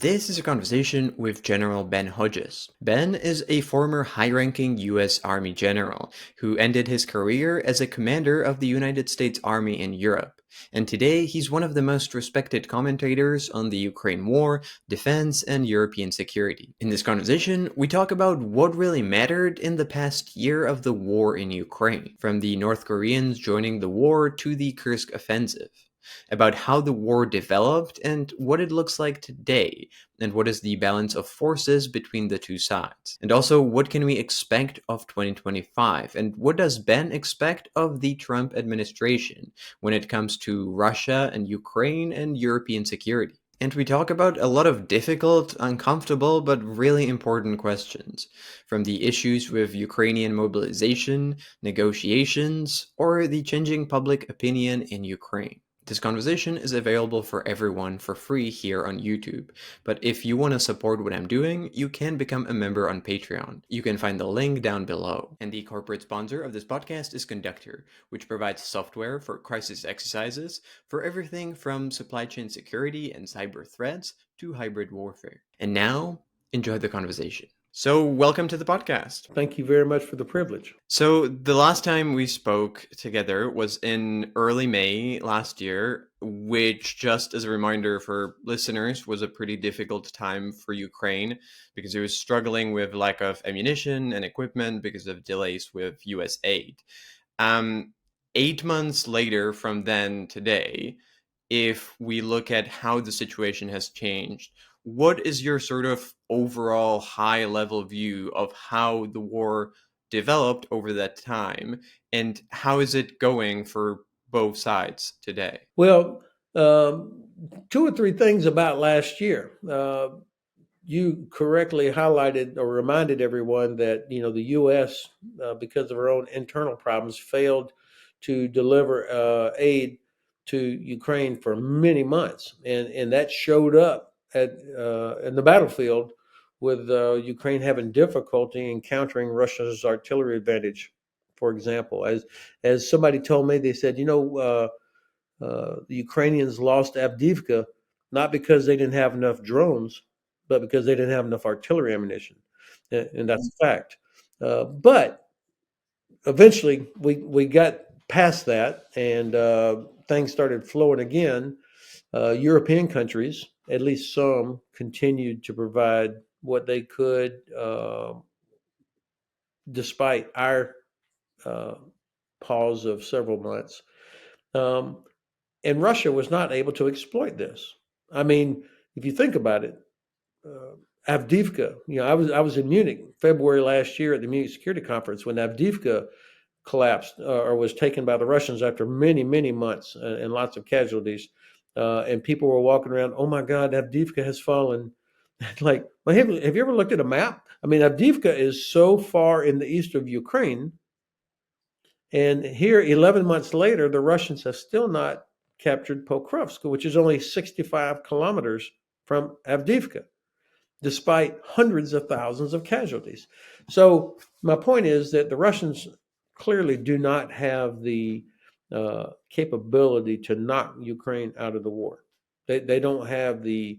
This is a conversation with General Ben Hodges. Ben is a former high-ranking U.S. Army general who ended his career as a commander of the United States Army in Europe. And today, he's one of the most respected commentators on the Ukraine war, defense, and European security. In this conversation, we talk about what really mattered in the past year of the war in Ukraine, from the North Koreans joining the war to the Kursk offensive, about how the war developed and what it looks like today, and what is the balance of forces between the two sides. And also, what can we expect of 2025, and what does Ben expect of the Trump administration when it comes to Russia and Ukraine and European security. And we talk about a lot of difficult, uncomfortable, but really important questions, from the issues with Ukrainian mobilization, negotiations, or the changing public opinion in Ukraine. This conversation is available for everyone for free here on YouTube, but if you want to support what I'm doing, you can become a member on Patreon. You can find the link down below. And the corporate sponsor of this podcast is Conductor, which provides software for crisis exercises for everything from supply chain security and cyber threats to hybrid warfare. And now, enjoy the conversation. So, welcome to the podcast. Thank you very much for the privilege. So, the last time we spoke together was in early May last year, which, just as a reminder for listeners, was a pretty difficult time for Ukraine because it was struggling with lack of ammunition and equipment because of delays with US aid. 8 months later from then today, if we look at how the situation has changed, what is your sort of overall high level view of how the war developed over that time, and how is it going for both sides today? Well, two or three things about last year. You correctly highlighted or reminded everyone that the U.S., because of our own internal problems, failed to deliver aid to Ukraine for many months, and that showed up in the battlefield with Ukraine having difficulty encountering Russia's artillery advantage. For example, as somebody told me, they said, the Ukrainians lost Avdiivka not because they didn't have enough drones, but because they didn't have enough artillery ammunition, and that's a fact. But eventually, we got past that, and things started flowing again. European countries, at least some, continued to provide what they could, despite our uh, pause of several months. Um, and Russia was not able to exploit this. I mean, if you think about it, Avdiivka. I was in Munich February last year at the Munich Security Conference when Avdiivka collapsed or was taken by the Russians after many months and lots of casualties. And people were walking around, oh my God, Avdiivka has fallen. Like, well, have you ever looked at a map? I mean, Avdiivka is so far in the east of Ukraine. And here, 11 months later, the Russians have still not captured Pokrovsk, which is only 65 kilometers from Avdiivka, despite hundreds of thousands of casualties. So my point is that the Russians clearly do not have the capability to knock Ukraine out of the war. They don't have the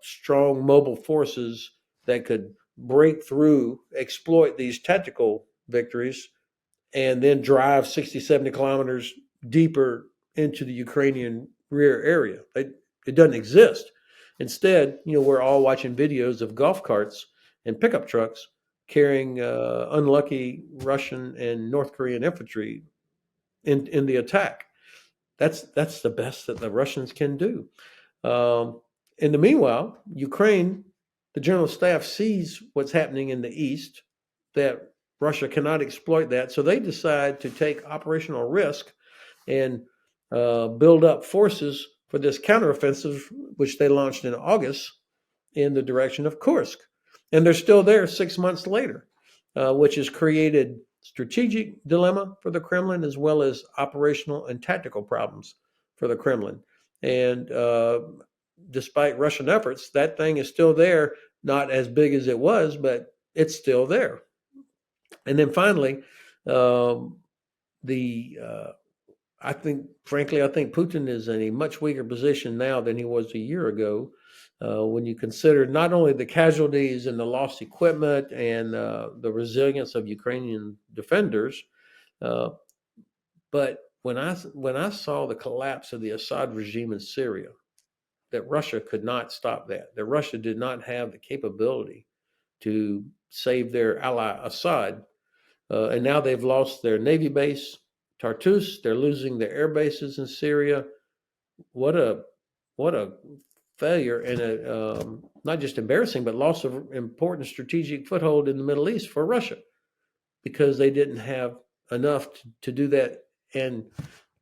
strong mobile forces that could break through, exploit these tactical victories, and then drive 60, 70 kilometers deeper into the Ukrainian rear area. It doesn't exist. Instead, we're all watching videos of golf carts and pickup trucks carrying unlucky Russian and North Korean infantry in the attack. That's the best that the Russians can do. In the meanwhile, Ukraine, the general staff sees what's happening in the east, that Russia cannot exploit that, so they decide to take operational risk and build up forces for this counteroffensive, which they launched in August in the direction of Kursk. And they're still there 6 months later, which has created strategic dilemma for the Kremlin as well as operational and tactical problems for the Kremlin. And despite Russian efforts, that thing is still there, not as big as it was, but it's still there. And then finally, the I think Putin is in a much weaker position now than he was a year ago. when you consider not only the casualties and the lost equipment and the resilience of Ukrainian defenders, uh, but when I saw the collapse of the Assad regime in Syria, that Russia could not stop that Russia did not have the capability to save their ally Assad, and now they've lost their navy base, Tartus. They're losing their air bases in Syria. What a what a failure and a not just embarrassing, but loss of important strategic foothold in the Middle East for Russia because they didn't have enough to do that and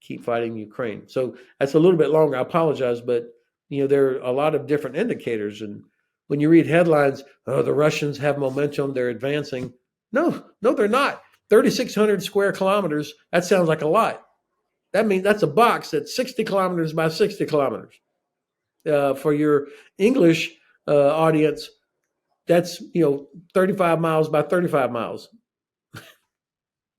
keep fighting Ukraine. So that's a little bit longer. I apologize, but there are a lot of different indicators, and when you read headlines, oh, the Russians have momentum, they're advancing. No, no, they're not. 3,600 square kilometers. That sounds like a lot. That means that's a box that's 60 kilometers by 60 kilometers. For your English audience, that's 35 miles by 35 miles.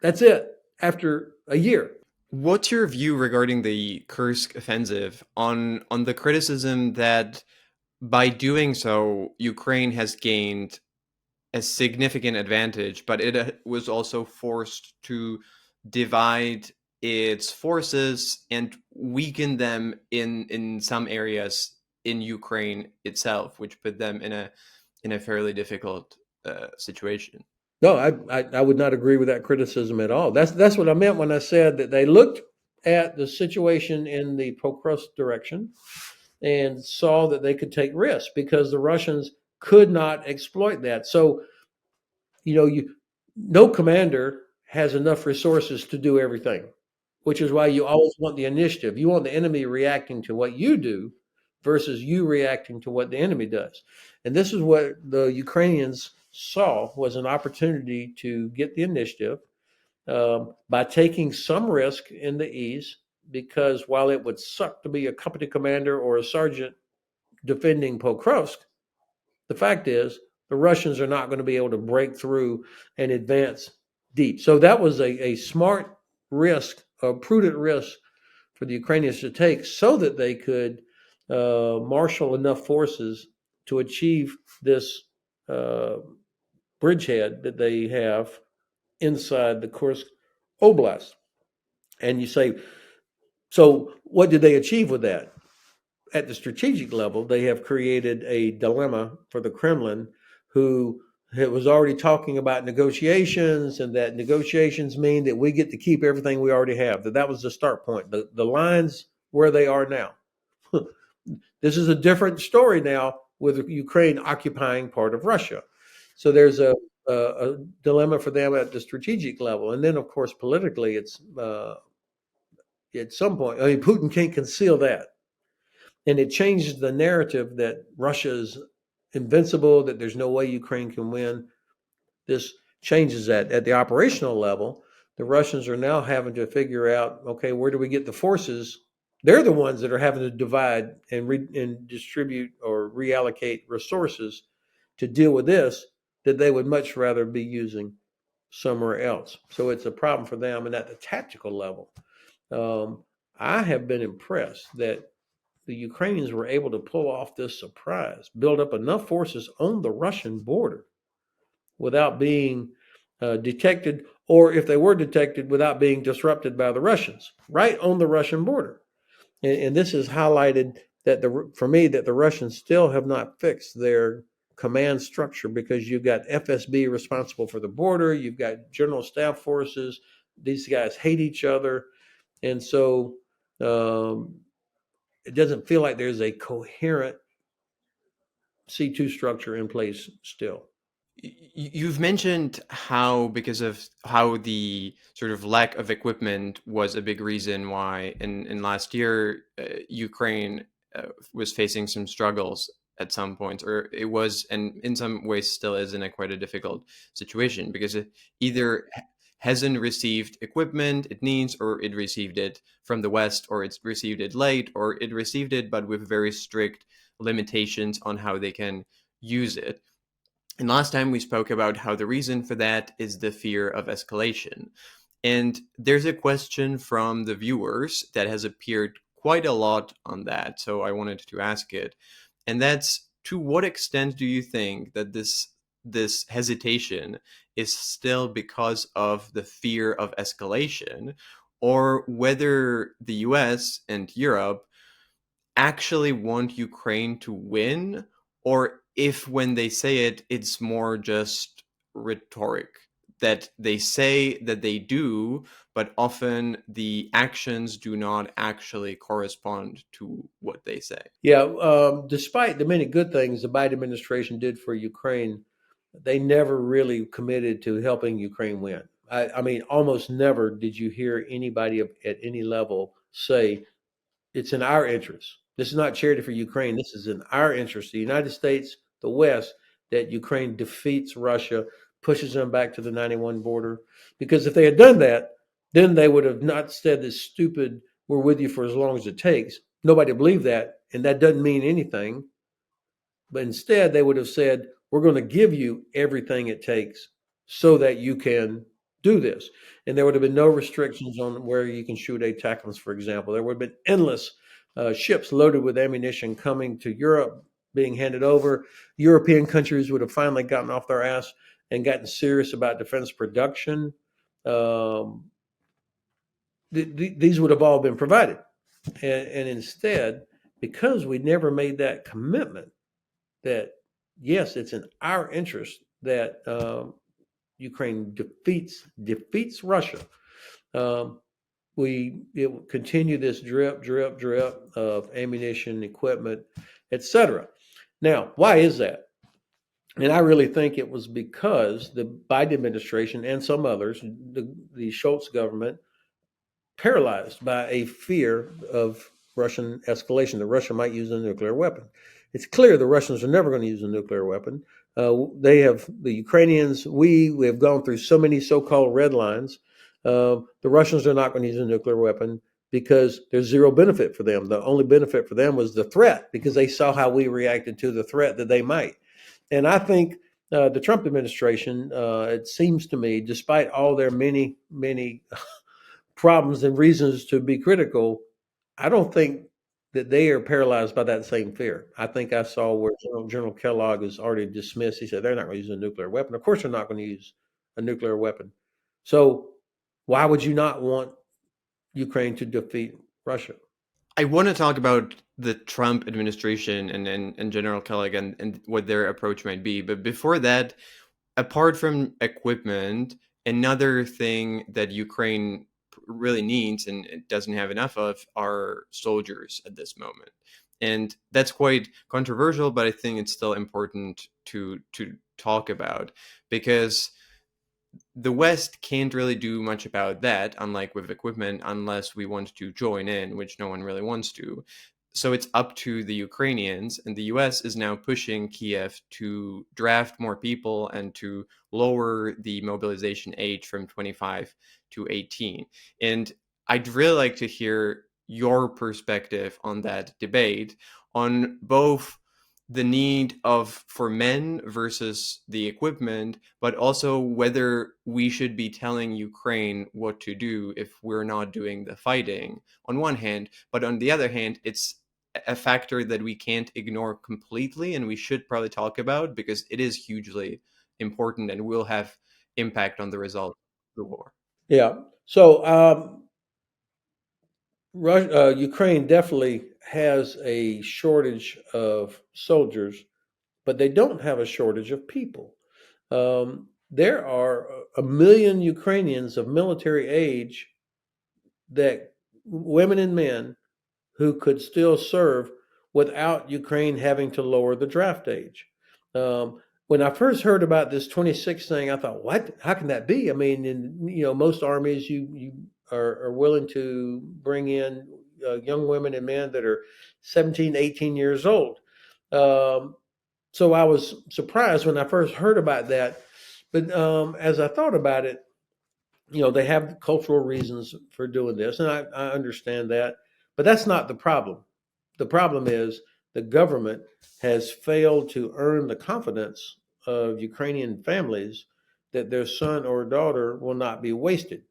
That's it after a year. What's your view regarding the Kursk offensive on the criticism that by doing so, Ukraine has gained a significant advantage, but it was also forced to divide its forces and weaken them in some areas in Ukraine itself, which put them in a fairly difficult situation. No, I would not agree with that criticism at all. That's what I meant when I said that they looked at the situation in the Pokrovsk direction and saw that they could take risks because the Russians could not exploit that. So, no commander has enough resources to do everything, which is why you always want the initiative. You want the enemy reacting to what you do versus you reacting to what the enemy does. And this is what the Ukrainians saw was an opportunity to get the initiative by taking some risk in the ease, because while it would suck to be a company commander or a sergeant defending Pokrovsk, the fact is the Russians are not going to be able to break through and advance deep. So that was a smart risk, a prudent risk for the Ukrainians to take so that they could marshal enough forces to achieve this uh, bridgehead that they have inside the Kursk Oblast. And you say, so what did they achieve with that? At the strategic level, they have created a dilemma for the Kremlin, who was already talking about negotiations, and that negotiations mean that we get to keep everything we already have. That was the start point. The lines where they are now. This is a different story now with Ukraine occupying part of Russia. So there's a dilemma for them at the strategic level, and then of course politically, it's at some point. I mean, Putin can't conceal that, and it changes the narrative that Russia is invincible, that there's no way Ukraine can win. This changes that. At the operational level, the Russians are now having to figure out, okay, where do we get the forces? They're the ones that are having to divide and distribute or reallocate resources to deal with this that they would much rather be using somewhere else. So it's a problem for them. And at the tactical level, um, I have been impressed that the Ukrainians were able to pull off this surprise, build up enough forces on the Russian border without being detected, or if they were detected, without being disrupted by the Russians, right on the Russian border. And this is highlighted that for me that the Russians still have not fixed their command structure, because you've got FSB responsible for the border, you've got general staff forces. These guys hate each other, and so um, it doesn't feel like there's a coherent C2 structure in place still. You've mentioned how, because of how the sort of lack of equipment was a big reason why in last year Ukraine was facing some struggles at some points, or it was, and in some ways still is, in a quite a difficult situation because it either hasn't received equipment it needs, or it received it from the West, or it's received it late, or it received it but with very strict limitations on how they can use it. And last time we spoke about how the reason for that is the fear of escalation. And there's a question from the viewers that has appeared quite a lot on that. So I wanted to ask it. And that's, to what extent do you think that this hesitation is still because of the fear of escalation, or whether the US and Europe actually want Ukraine to win, or if when they say it, it's more just rhetoric, that they say that they do, but often the actions do not actually correspond to what they say. Yeah, despite the many good things the Biden administration did for Ukraine, they never really committed to helping Ukraine win. I mean, almost never did you hear anybody at any level say it's in our interest. This is not charity for Ukraine. This is in our interest, the United States, the West, that Ukraine defeats Russia, pushes them back to the 91 border. Because if they had done that, then they would have not said this stupid, we're with you for as long as it takes. Nobody believed that, and that doesn't mean anything. But instead, they would have said, we're going to give you everything it takes so that you can do this. And there would have been no restrictions on where you can shoot ATACMS, for example. There would have been endless ships loaded with ammunition coming to Europe, being handed over. European countries would have finally gotten off their ass and gotten serious about defense production. Um, these would have all been provided. And instead, because we never made that commitment, that yes, it's in our interest that Ukraine defeats Russia. Um, it will continue this drip of ammunition, equipment, etc. Now, why is that? And I really think it was because the Biden administration and some others, the Schultz government, paralyzed by a fear of Russian escalation, that Russia might use a nuclear weapon. It's clear the Russians are never going to use a nuclear weapon. The Ukrainians, we have gone through so many so-called red lines. The Russians are not going to use a nuclear weapon because there's zero benefit for them. The only benefit for them was the threat, because they saw how we reacted to the threat that they might. And I think the Trump administration, it seems to me, despite all their many problems and reasons to be critical, I don't think that they are paralyzed by that same fear. I think I saw where General Kellogg is already dismissed. He said they're not going to use a nuclear weapon. Of course, they're not going to use a nuclear weapon. So, why would you not want Ukraine to defeat Russia? I want to talk about the Trump administration and General Kellogg and what their approach might be. But before that, apart from equipment, another thing that Ukraine really needs and it doesn't have enough of are soldiers at this moment. And that's quite controversial, but I think it's still important to talk about, because the West can't really do much about that, unlike with equipment, unless we want to join in, which no one really wants to. So it's up to the Ukrainians, and the US is now pushing Kiev to draft more people and to lower the mobilization age from 25 to 18. And I'd really like to hear your perspective on that debate, on both the need of for men versus the equipment, but also whether we should be telling Ukraine what to do if we're not doing the fighting on one hand, but on the other hand, it's a factor that we can't ignore completely and we should probably talk about because it is hugely important and will have impact on the result of the war. Yeah. So, Ukraine definitely has a shortage of soldiers, but they don't have a shortage of people. There are a million Ukrainians of military age, that women and men, who could still serve without Ukraine having to lower the draft age. When I first heard about this 26 thing, I thought, what? How can that be? I mean, in most armies, you are willing to bring in young women and men that are 17, 18 years old. Um, so I was surprised when I first heard about that. But as I thought about it, they have cultural reasons for doing this, and I understand that. But that's not the problem. The problem is the government has failed to earn the confidence of Ukrainian families that their son or daughter will not be wasted.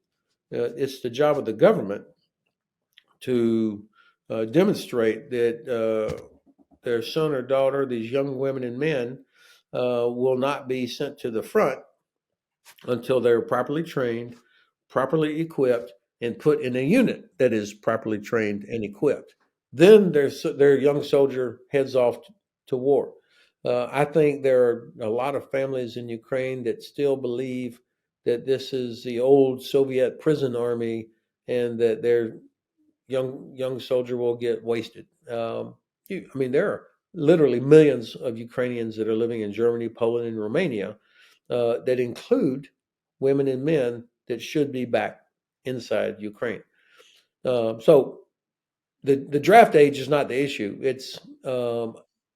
It's the job of the government to demonstrate that their son or daughter, these young women and men, will not be sent to the front until they're properly trained, properly equipped, and put in a unit that is properly trained and equipped. Then their young soldier heads off to war. I think there are a lot of families in Ukraine that still believe that this is the old Soviet prison army and that their young soldier will get wasted. I mean, there are literally millions of Ukrainians that are living in Germany, Poland, and Romania that include women and men that should be back inside Ukraine. So the draft age is not the issue.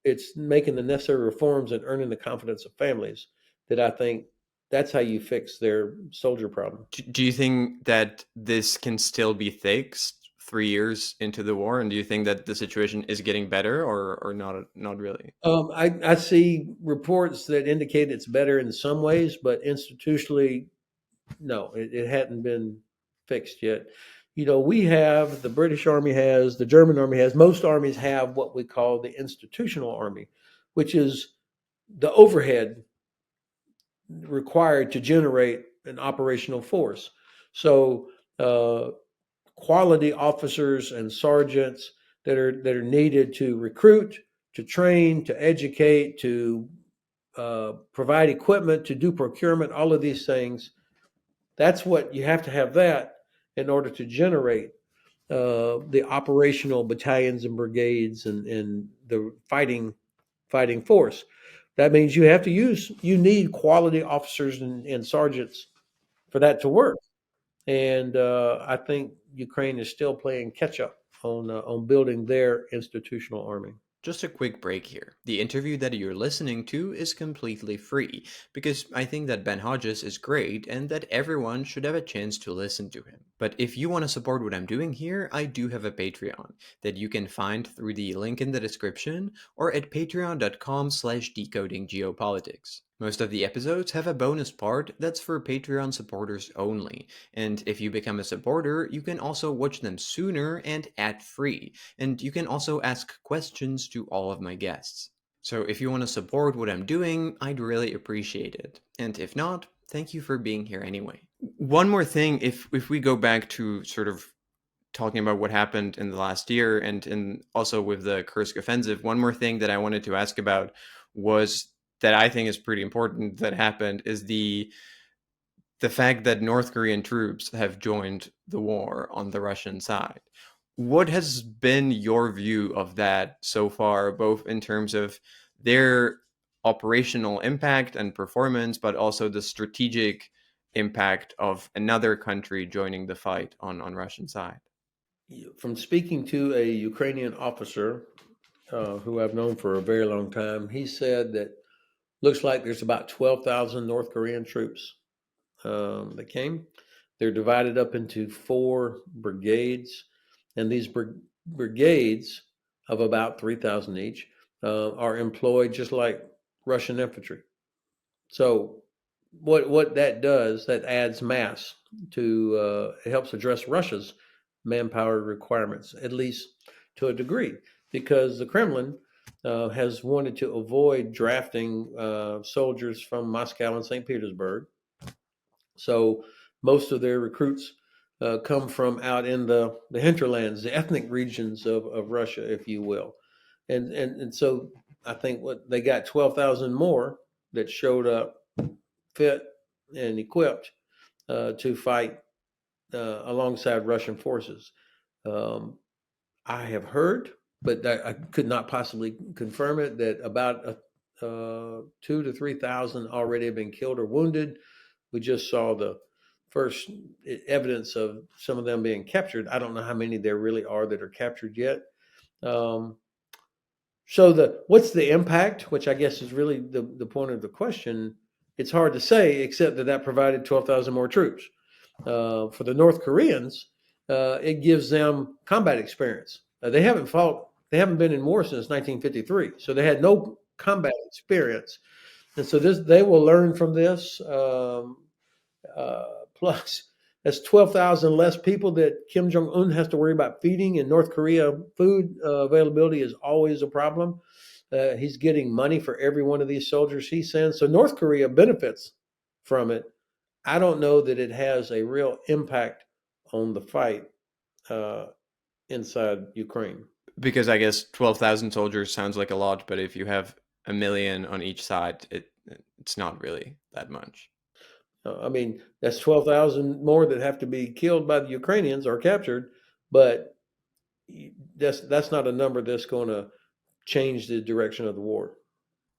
It's making the necessary reforms and earning the confidence of families that I think that's how you fix their soldier problem. Do you think that this can still be fixed 3 years into the war? And do you think that the situation is getting better or not really? I see reports that indicate it's better in some ways, but institutionally, no, it hadn't been fixed yet. You know, we have, the British Army has, the German Army has, most armies have what we call the institutional army, which is the overhead required to generate an operational force. So, quality officers and sergeants that are needed to recruit, to train, to educate, to provide equipment, to do procurement, all of these things. That's what you have to have that in order to generate the operational battalions and brigades and the fighting force. That means you need quality officers and sergeants for that to work. And I think Ukraine is still playing catch up on building their institutional army. Just a quick break here. The interview that you're listening to is completely free because I think that Ben Hodges is great and that everyone should have a chance to listen to him. But if you want to support what I'm doing here, I do have a Patreon that you can find through the link in the description or at patreon.com/decodinggeopolitics. Most of the episodes have a bonus part that's for Patreon supporters only, and if you become a supporter, you can also watch them sooner and ad-free, and you can also ask questions to all of my guests. So if you want to support what I'm doing, I'd really appreciate it. And if not, thank you for being here anyway. One more thing, if we go back to sort of talking about what happened in the last year and also with the Kursk offensive, one more thing that I wanted to ask about was that I think is pretty important that happened is the fact that North Korean troops have joined the war on the Russian side. What has been your view of that so far, both in terms of their operational impact and performance, but also the strategic impact of another country joining the fight on Russian side? From speaking to a Ukrainian officer who I've known for a very long time, he said that looks like there's about 12,000 North Korean troops that came. They're divided up into 4 brigades, and these brigades of about 3,000 each are employed just like Russian infantry. So what that does, that adds mass to it helps address Russia's manpower requirements, at least to a degree, because the Kremlin has wanted to avoid drafting soldiers from Moscow and St. Petersburg. So most of their recruits come from out in the hinterlands, the ethnic regions of Russia, if you will. And so I think what they got 12,000 more that showed up fit and equipped to fight alongside Russian forces. I have heard, but I could not possibly confirm it, that about 2 to 3,000 already have been killed or wounded. We just saw the first evidence of some of them being captured. I don't know how many there really are that are captured yet. So what's the impact, which I guess is really the point of the question. It's hard to say, except that provided 12,000 more troops. For the North Koreans, it gives them combat experience. They haven't been in war since 1953, so they had no combat experience. And so they will learn from this. Plus, That's 12,000 less people that Kim Jong Un has to worry about feeding. In North Korea, food availability is always a problem. He's getting money for every one of these soldiers he sends. So North Korea benefits from it. I don't know that it has a real impact on the fight uh, inside Ukraine. Because I guess 12,000 soldiers sounds like a lot, but if you have a million on each side, it's not really that much. I mean, that's 12,000 more that have to be killed by the Ukrainians or captured, but that's not a number that's going to change the direction of the war.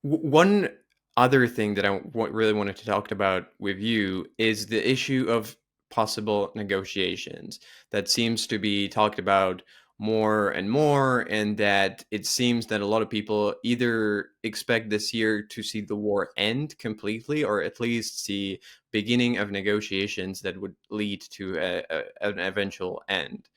One other thing that really wanted to talk about with you is the issue of possible negotiations that seems to be talked about more and more, and that it seems that a lot of people either expect this year to see the war end completely, or at least see beginning of negotiations that would lead to an eventual end.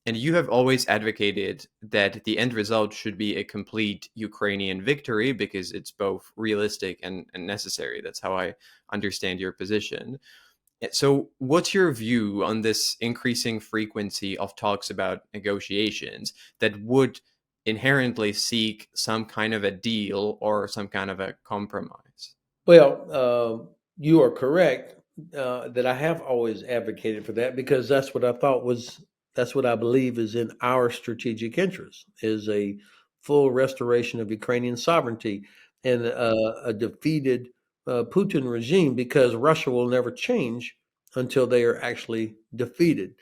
And you have always advocated that the end result should be a complete Ukrainian victory because it's both realistic and necessary. That's how I understand your position. So, what's your view on this increasing frequency of talks about negotiations that would inherently seek some kind of a deal or some kind of a compromise? Well, you are correct that I have always advocated for that because that's what I believe is in our strategic interest is a full restoration of Ukrainian sovereignty and a defeated Putin regime because Russia will never change until they are actually defeated.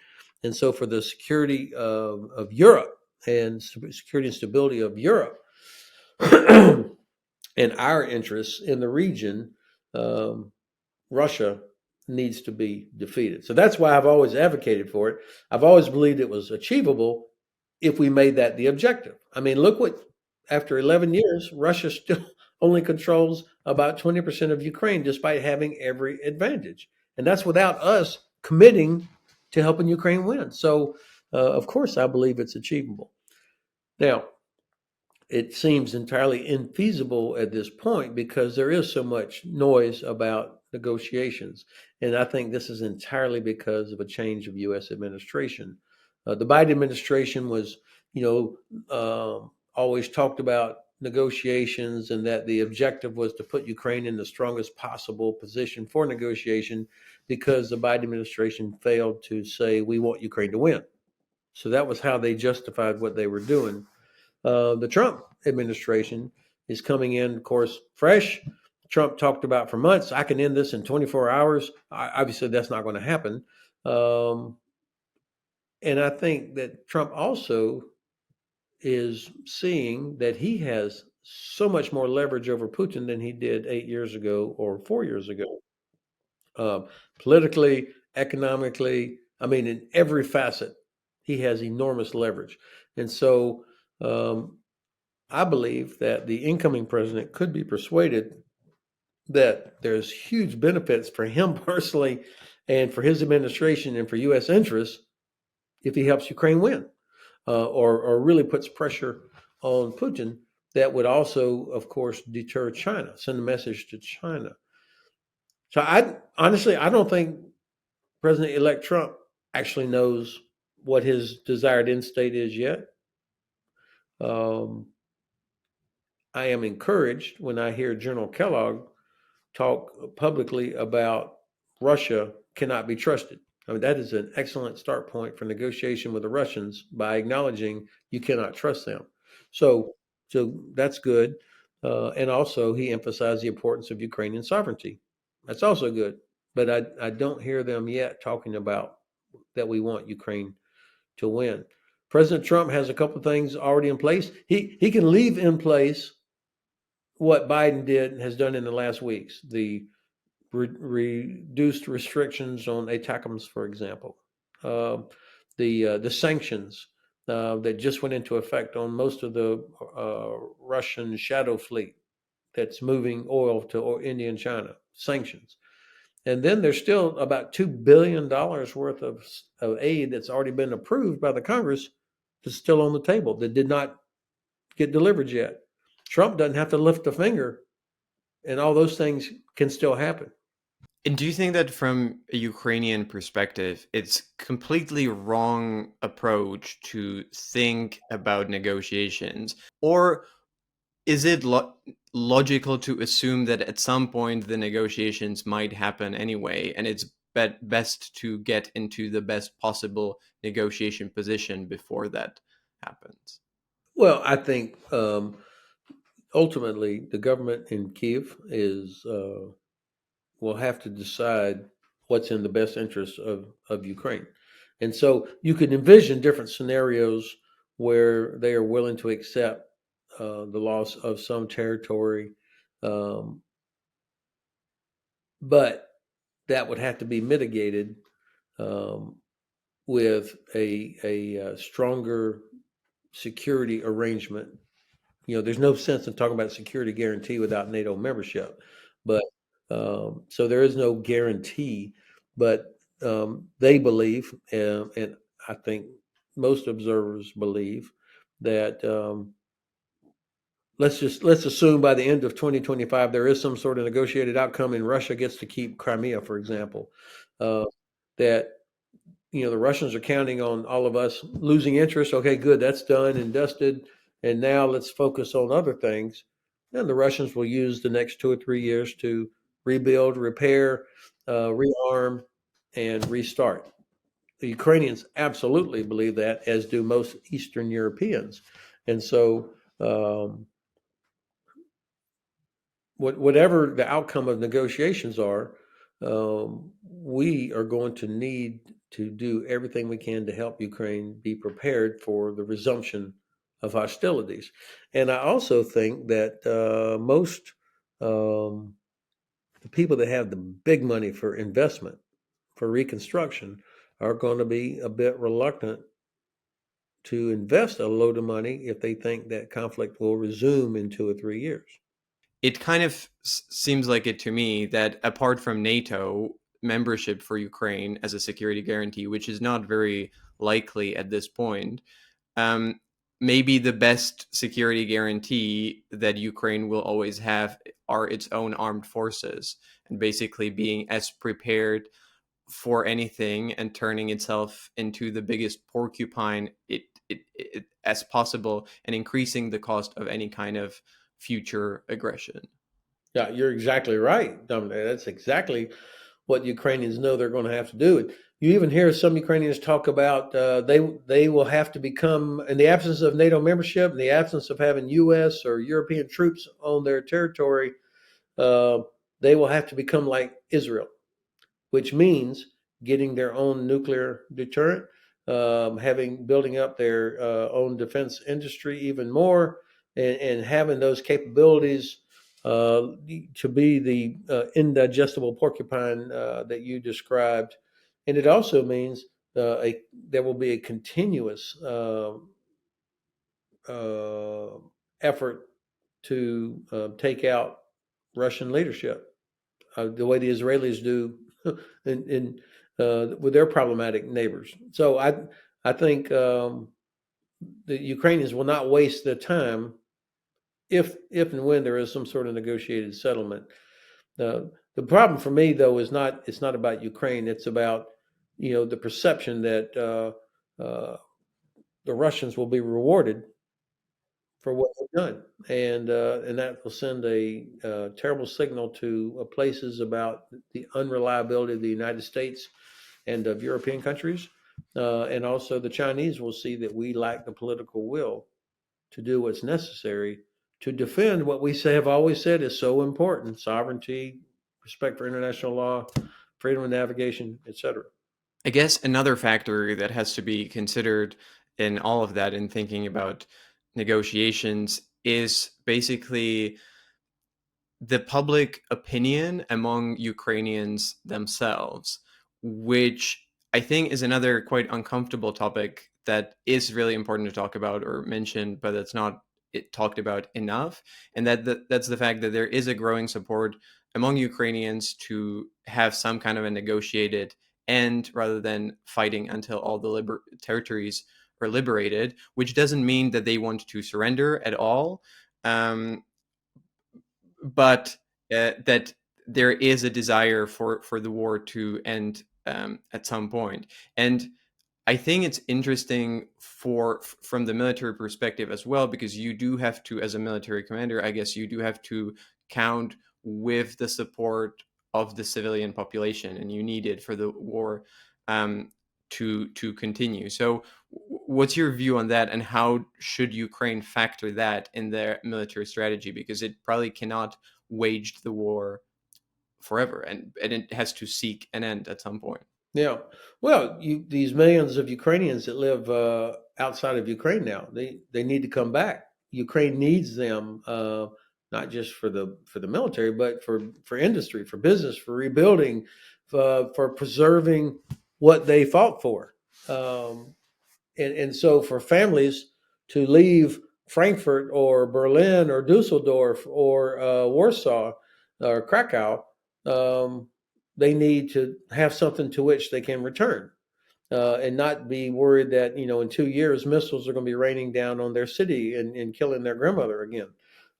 And so, for the security of Europe and security and stability of Europe, and our interests in the region, um, Russia needs to be defeated. So that's why I've always advocated for it. I've always believed it was achievable if we made that the objective. I mean, look what, after 11 years, Russia still only controls about 20% of Ukraine, despite having every advantage. And that's without us committing to helping Ukraine win. So, of course, I believe it's achievable. Now, it seems entirely infeasible at this point because there is so much noise about negotiations. And I think this is entirely because of a change of U.S. administration. The Biden administration was, always talked about negotiations and that the objective was to put Ukraine in the strongest possible position for negotiation because the Biden administration failed to say, we want Ukraine to win. So that was how they justified what they were doing. The Trump administration is coming in, of course, fresh. Trump talked about for months, I can end this in 24 hours. Obviously, that's not going to happen. Um, and I think that Trump also is seeing that he has so much more leverage over Putin than he did 8 years ago or 4 years ago. Um, Politically, economically, I mean, in every facet, he has enormous leverage. And so I believe that the incoming president could be persuaded that there's huge benefits for him personally and for his administration and for U.S. interests if he helps Ukraine win or really puts pressure on Putin that would also, of course, deter China, send a message to China. So I don't think President-elect Trump actually knows what his desired end state is yet. Um, I am encouraged when I hear General Kellogg talk publicly about Russia cannot be trusted. I mean, that is an excellent start point for negotiation with the Russians by acknowledging you cannot trust them. So, so that's good. And also, he emphasized the importance of Ukrainian sovereignty. That's also good. But I don't hear them yet talking about that we want Ukraine to win. President Trump has a couple of things already in place. He can leave in place what Biden did has done in the last weeks. The reduced restrictions on ATACMS, for example, uh, the sanctions that just went into effect on most of the Russian shadow fleet that's moving oil to India and China. Sanctions, and then there's still about $2 billion worth of aid that's already been approved by the Congress that's still on the table that did not get delivered yet. Trump doesn't have to lift a finger, and all those things can still happen. And do you think that from a Ukrainian perspective, it's completely wrong approach to think about negotiations? Or is it logical to assume that at some point the negotiations might happen anyway, and it's best to get into the best possible negotiation position before that happens? Well, I think ultimately the government in Kiev is will have to decide what's in the best interest of Ukraine. And so you can envision different scenarios where they are willing to accept the loss of some territory, um, but that would have to be mitigated um, with a stronger security arrangement. You know, there's no sense in talking about security guarantee without NATO membership. But so there is no guarantee. But they believe, and I think most observers believe that let's assume by the end of 2025 there is some sort of negotiated outcome, and Russia gets to keep Crimea, for example. Uh, that the Russians are counting on all of us losing interest. Okay, good, that's done and dusted, and now let's focus on other things. And the Russians will use the next 2 or 3 years to rebuild, repair, rearm, and restart. The Ukrainians absolutely believe that, as do most Eastern Europeans. And so, whatever the outcome of negotiations are, we are going to need to do everything we can to help Ukraine be prepared for the resumption of hostilities. And I also think that most um, the people that have the big money for investment for reconstruction are going to be a bit reluctant to invest a load of money if they think that conflict will resume in 2 or 3 years. It kind of seems like it to me that apart from NATO membership for Ukraine as a security guarantee, which is not very likely at this point, um, maybe the best security guarantee that Ukraine will always have are its own armed forces, and basically being as prepared for anything and turning itself into the biggest porcupine it as possible, and increasing the cost of any kind of future aggression. Yeah, you're exactly right, Dominic. That's exactly what Ukrainians know they're going to have to do. You even hear some Ukrainians talk about they will have to become, in the absence of NATO membership, in the absence of having U.S. or European troops on their territory, uh, they will have to become like Israel, which means getting their own nuclear deterrent, having building up their own defense industry even more, and having those capabilities to be the indigestible porcupine that you described. And it also means there will be a continuous uh, effort to take out Russian leadership the way the Israelis do with their problematic neighbors. So I think the Ukrainians will not waste their time if and when there is some sort of negotiated settlement. The problem for me though is not it's not about Ukraine. It's about the perception that the Russians will be rewarded for what they've done, and that will send a terrible signal to places about the unreliability of the United States and of European countries, and also the Chinese will see that we lack the political will to do what's necessary to defend what we say have always said is so important: sovereignty, respect for international law, freedom of navigation, etc. I guess another factor that has to be considered in all of that in thinking about negotiations is basically the public opinion among Ukrainians themselves, which I think is another quite uncomfortable topic that is really important to talk about or mention, but that's not talked about enough. And that's the fact that there is a growing support among Ukrainians to have some kind of a negotiated end rather than fighting until all the territories are liberated, which doesn't mean that they want to surrender at all. Um, but that there is a desire for the war to end at some point. And I think it's interesting from the military perspective as well, because you do have to, as a military commander, I guess you do have to count with the support of the civilian population, and you need it for the war um, to continue. So, what's your view on that, and how should Ukraine factor that in their military strategy? Because it probably cannot wage the war forever, and it has to seek an end at some point. Yeah. Well, these millions of Ukrainians that live outside of Ukraine now, they need to come back. Ukraine needs them, not just for the military, but for industry, for business, for rebuilding, for preserving what they fought for. Um, and so for families to leave Frankfurt or Berlin or Dusseldorf or Warsaw or Krakow, um, they need to have something to which they can return, and not be worried that in 2 years missiles are going to be raining down on their city and killing their grandmother again,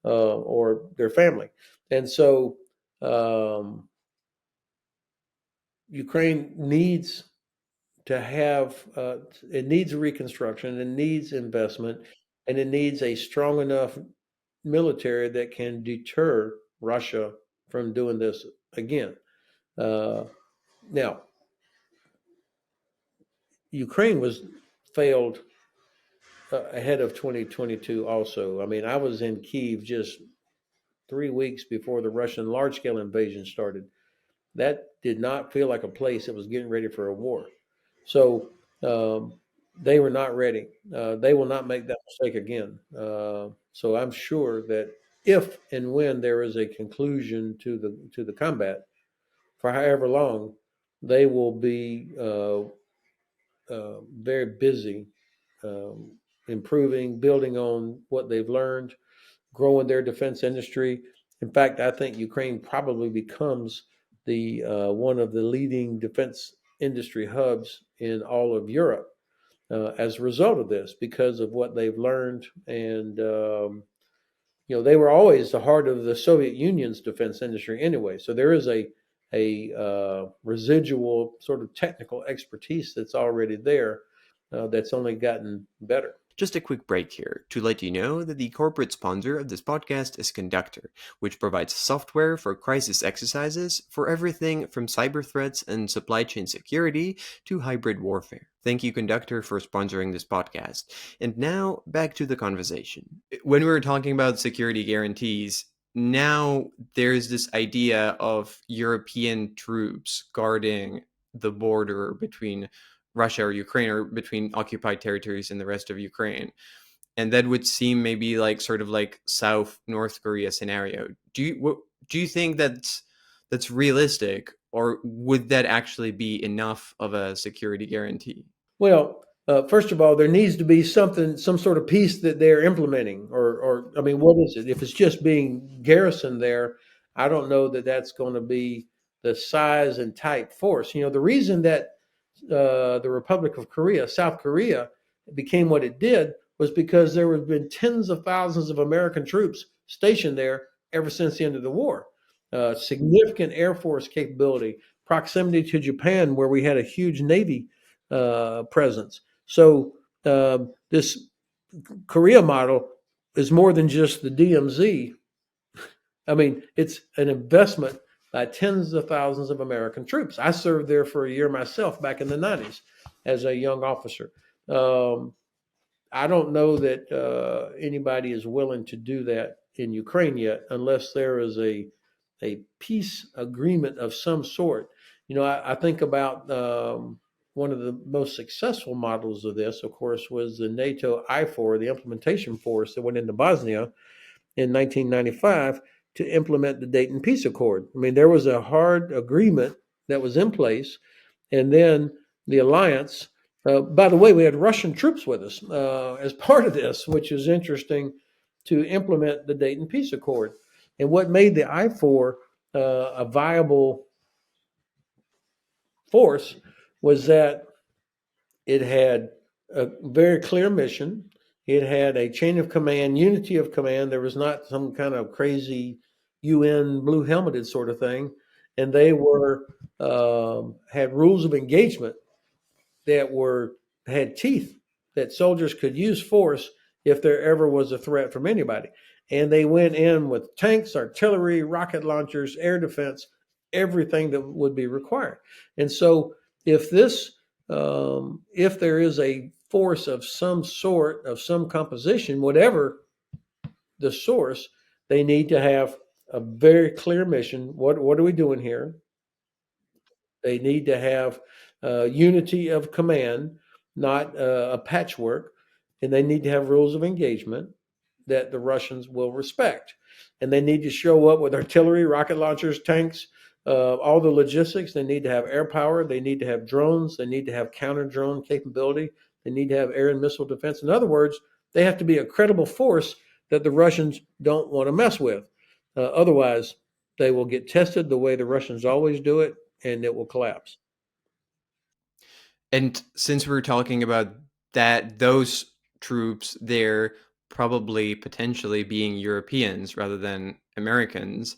or their family. And so um, Ukraine needs to have it needs a reconstruction, it needs investment, and it needs a strong enough military that can deter Russia from doing this again. Uh, Now, Ukraine was failed ahead of 2022 also. I mean, I was in Kyiv just 3 weeks before the Russian large scale invasion started. That did not feel like a place that was getting ready for a war. So they were not ready. They will not make that mistake again. So I'm sure that if and when there is a conclusion to the combat, for however long, they will be very busy, um, improving, building on what they've learned, growing their defense industry. In fact, I think Ukraine probably becomes the one of the leading defense industry hubs in all of Europe as a result of this, because of what they've learned. And they were always the heart of the Soviet Union's defense industry anyway. So there is a residual sort of technical expertise that's already there, that's only gotten better. Just a quick break here to let you know that the corporate sponsor of this podcast is Conductor, which provides software for crisis exercises for everything from cyber threats and supply chain security to hybrid warfare. Thank you, Conductor, for sponsoring this podcast. And now, back to the conversation. When we were talking about security guarantees, now there's this idea of European troops guarding the border between Russia or Ukraine, or between occupied territories and the rest of Ukraine. And that would seem maybe like sort of like South North Korea scenario. Do you think that's realistic, or would that actually be enough of a security guarantee? Well, first of all, there needs to be some sort of peace that they're implementing, or I mean, what is it? If it's just being garrisoned there, I don't know that that's going to be the size and type force. The reason that the Republic of Korea, South Korea, became what it did was because there have been tens of thousands of American troops stationed there ever since the end of the war. Significant Air Force capability, proximity to Japan, where we had a huge Navy presence. So this Korea model is more than just the DMZ. I mean, it's an investment by tens of thousands of American troops. I served there for a year myself back in the 90s as a young officer. Um, I don't know that anybody is willing to do that in Ukraine yet, unless there is a peace agreement of some sort. I think about one of the most successful models of this, of course, was the NATO I4, the implementation force that went into Bosnia in 1995 to implement the Dayton Peace Accord. I mean, there was a hard agreement that was in place, and then the alliance. By the way, we had Russian troops with us as part of this, which is interesting, to implement the Dayton Peace Accord. And what made the I4 a viable force was that it had a very clear mission. It had a chain of command, unity of command. There was not some kind of crazy UN blue helmeted sort of thing. and they were had rules of engagement that were had teeth that soldiers could use force if there ever was a threat from anybody. And they went in with tanks, artillery, rocket launchers, air defense, everything that would be required. And so, if if there is a force of some sort, of some composition, whatever the source, they need to have a very clear mission. What are we doing here? They need to have unity of command, not a patchwork, and they need to have rules of engagement that the Russians will respect. And they need to show up with artillery, rocket launchers, tanks, all the logistics. They need to have air power. They need to have drones. They need to have counter drone capability. They need to have air and missile defense. In other words, they have to be a credible force that the Russians don't want to mess with. Otherwise, they will get tested the way the Russians always do it, and it will collapse. And since we're talking about that, those troops, they're probably potentially being Europeans rather than Americans.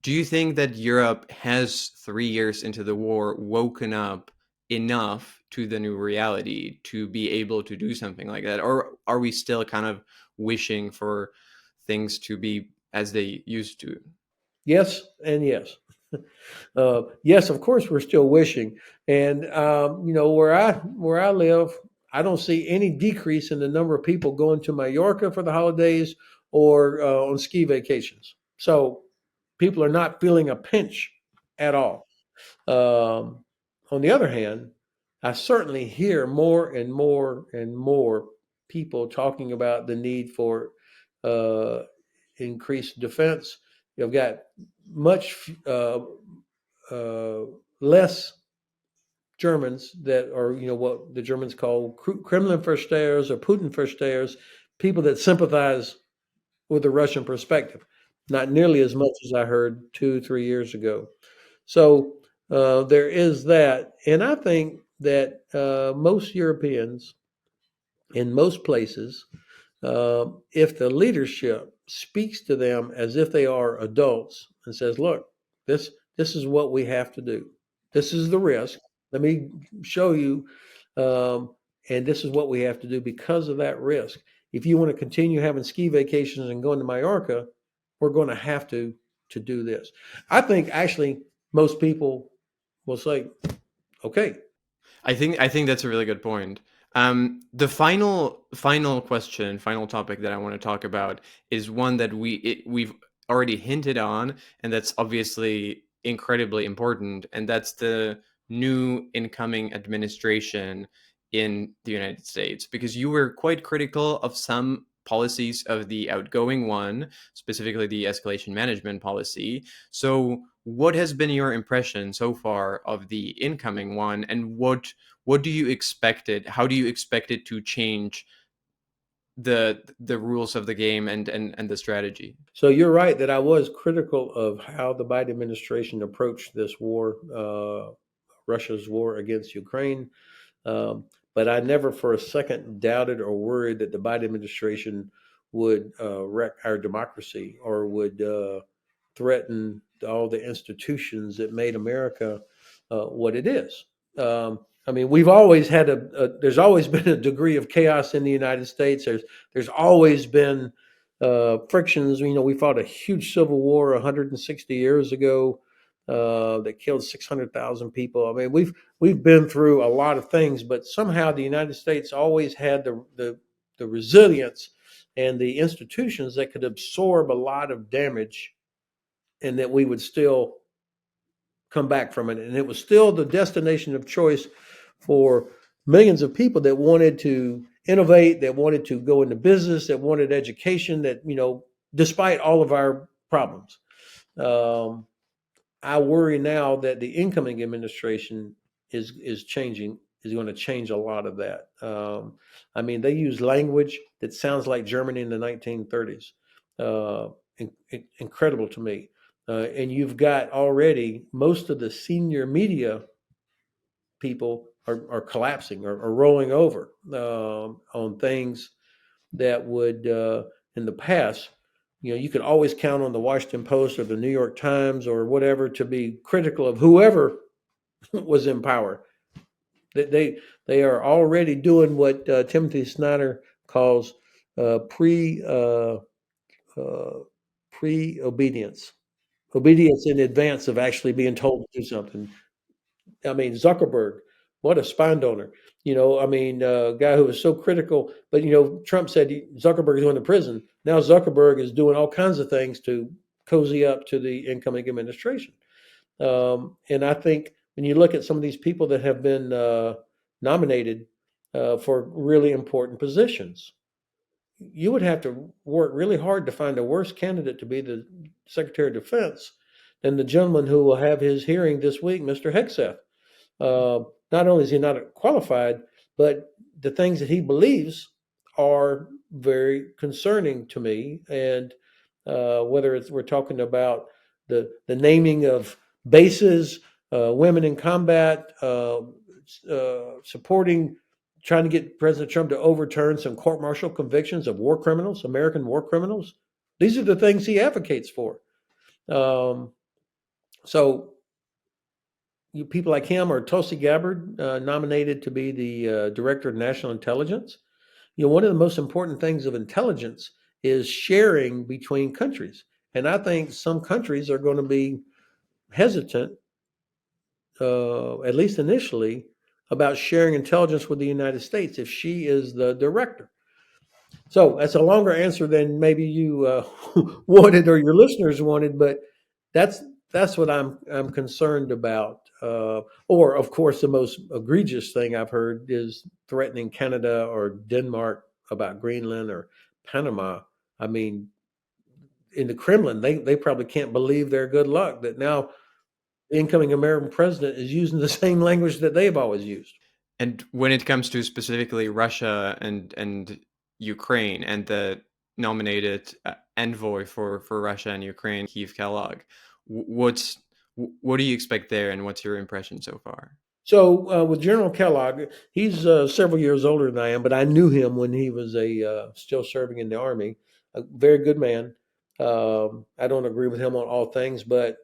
Do you think that Europe has 3 years into the war woken up enough to the new reality to be able to do something like that? Or are we still kind of wishing for things to be as they used to? Yes, and yes. Yes, of course, we're still wishing, and where I live, I don't see any decrease in the number of people going to Mallorca for the holidays or on ski vacations. So people are not feeling a pinch at all. Um, on the other hand, I certainly hear more and more and more people talking about the need for uh, increased defense. You've got much uh, less Germans that are, what the Germans call Kremlin verstehers or Putin verstehers, people that sympathize with the Russian perspective. Not nearly as much as I heard 2, 3 years ago. So there is that. And I think that most Europeans in most places, if the leadership speaks to them as if they are adults and says, "Look, this this is what we have to do. This is the risk. Let me show you, um, and this is what we have to do because of that risk. If you want to continue having ski vacations and going to Mallorca, we're going to have to do this." I think actually most people will say, "Okay." I think that's a really good point. The final question, final topic that I want to talk about is one that we've already hinted on, and that's obviously incredibly important, and that's the new incoming administration in the United States. Because you were quite critical of some policies of the outgoing one, specifically the escalation management policy. So, what has been your impression so far of the incoming one, and what do you expect it? How do you expect it to change the rules of the game and the strategy? So you're right that I was critical of how the Biden administration approached this war, Russia's war against Ukraine. Um, but I never for a second doubted or worried that the Biden administration would wreck our democracy or would threaten all the institutions that made America what it is. I mean, we've always had there's always been a degree of chaos in the United States. There's always been frictions. We fought a huge civil war 160 years ago that killed 600,000 people. I mean, we've been through a lot of things, but somehow the United States always had the resilience and the institutions that could absorb a lot of damage, and that we would still come back from it. And it was still the destination of choice for millions of people that wanted to innovate, that wanted to go into business, that wanted education, that, despite all of our problems. Um, I worry now that the incoming administration is changing, is going to change a lot of that. I mean, they use language that sounds like Germany in the 1930s. Uh, Incredible to me. And you've got already most of the senior media people are collapsing or rolling over on things that would, in the past, You could always count on the Washington Post or the New York Times or whatever to be critical of whoever was in power. They are already doing what Timothy Snyder calls pre uh, pre obedience in advance of actually being told to do something. I mean, Zuckerberg, what a spine donor. I mean, a guy who was so critical, but Trump said Zuckerberg is going to prison. Now Zuckerberg is doing all kinds of things to cozy up to the incoming administration. And I think when you look at some of these people that have been nominated for really important positions, you would have to work really hard to find a worse candidate to be the Secretary of Defense than the gentleman who will have his hearing this week, Mr. Hegseth. Uh, Not only is he not qualified, but the things that he believes are very concerning to me. And whether we're talking about the naming of bases, women in combat, supporting trying to get President Trump to overturn some court martial convictions of war criminals, American war criminals. These are the things he advocates for. Um, so people like him or Tulsi Gabbard nominated to be the director of national intelligence. One of the most important things of intelligence is sharing between countries. And I think some countries are going to be hesitant, at least initially, about sharing intelligence with the United States if she is the director. So that's a longer answer than maybe you wanted or your listeners wanted, but that's that's what I'm concerned about. Or of course, the most egregious thing I've heard is threatening Canada or Denmark about Greenland or Panama. I mean, in the Kremlin, they probably can't believe their good luck that now the incoming American president is using the same language that they've always used. And when it comes to specifically Russia and Ukraine and the nominated envoy for Russia and Ukraine, Kellogg, what do you expect there, and what's your impression so far? So with General Kellogg, he's several years older than I am, but I knew him when he was a still serving in the army. A very good man. I don't agree with him on all things, but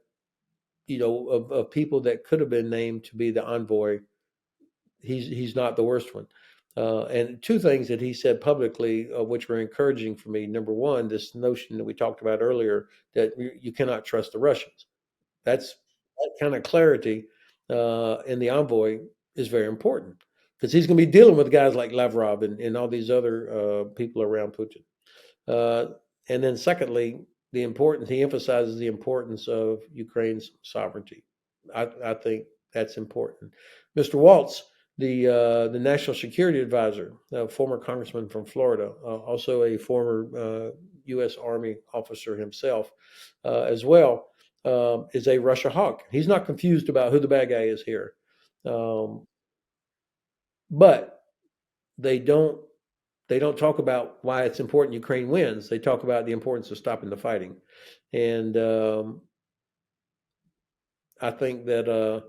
of people that could have been named to be the envoy, he's not the worst one. And two things that he said publicly, which were encouraging for me. Number one, this notion that we talked about earlier that you cannot trust the Russians. That's that kind of clarity in the envoy is very important because he's going to be dealing with guys like Lavrov and all these other people around Putin. Uh, and then, secondly, he emphasizes the importance of Ukraine's sovereignty. I think that's important. Mr. Waltz, the national security advisor, former congressman from Florida, also a former U.S. Army officer himself, as well, is a Russia hawk. He's not confused about who the bad guy is here, um, but they don't they don't talk about why it's important Ukraine wins. They talk about the importance of stopping the fighting, and I think that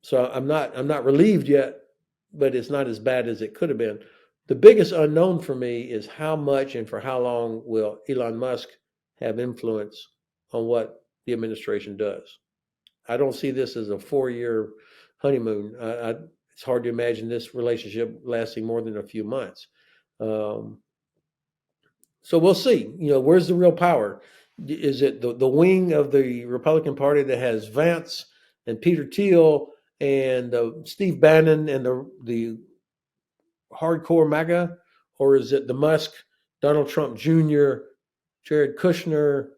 so I'm not relieved yet, but it's not as bad as it could have been. The biggest unknown for me is how much and for how long will Elon Musk have influence on what the administration does. I don't see this as a 4-year honeymoon. It's hard to imagine this relationship lasting more than a few months. Um, so we'll see. Where's the real power? Is it the wing of the Republican Party that has Vance and Peter Thiel and Steve Bannon and the hardcore MAGA, or is it the Musk, Donald Trump Jr., Jared Kushner,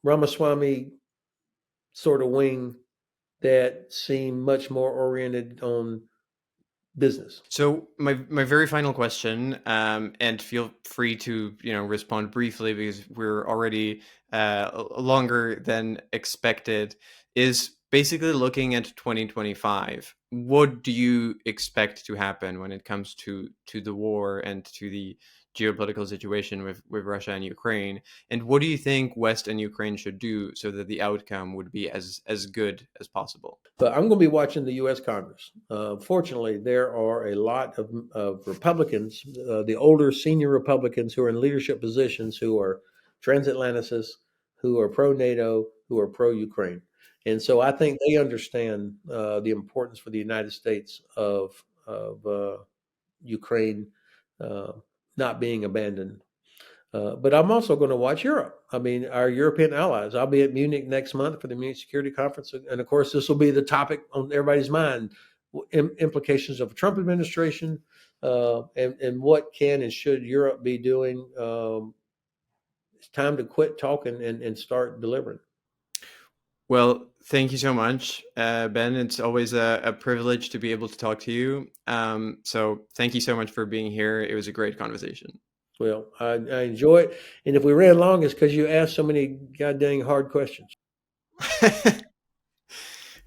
Ramaswamy sort of wing that seem much more oriented on business? So my very final question, and feel free to respond briefly because we're already longer than expected, is basically looking at 2025. What do you expect to happen when it comes to the war and to the geopolitical situation with Russia and Ukraine? And what do you think West and Ukraine should do so that the outcome would be as good as possible? But I'm going to be watching the U.S. Congress. Fortunately, there are a lot of Republicans, the older senior Republicans who are in leadership positions, who are transatlanticists, who are pro NATO, who are pro Ukraine. And so I think they understand the importance for the United States of Ukraine uh, not being abandoned. But I'm also going to watch Europe. I mean, our European allies. I'll be at Munich next month for the Munich Security Conference. And of course, this will be the topic on everybody's mind, implications of a Trump administration, and what can and should Europe be doing. It's time to quit talking and start delivering. Well, thank you so much, Ben. It's always a privilege to be able to talk to you. So thank you so much for being here. It was a great conversation. Well, I enjoy it. And if we ran long, it's because you asked so many goddamn hard questions.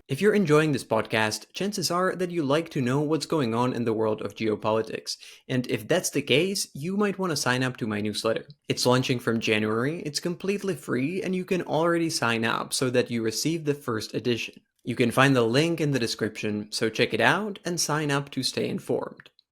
If you're enjoying this podcast, chances are that you like to know what's going on in the world of geopolitics. And if that's the case, you might want to sign up to my newsletter. It's launching from January, it's completely free, and you can already sign up so that you receive the first edition. You can find the link in the description, so check it out and sign up to stay informed.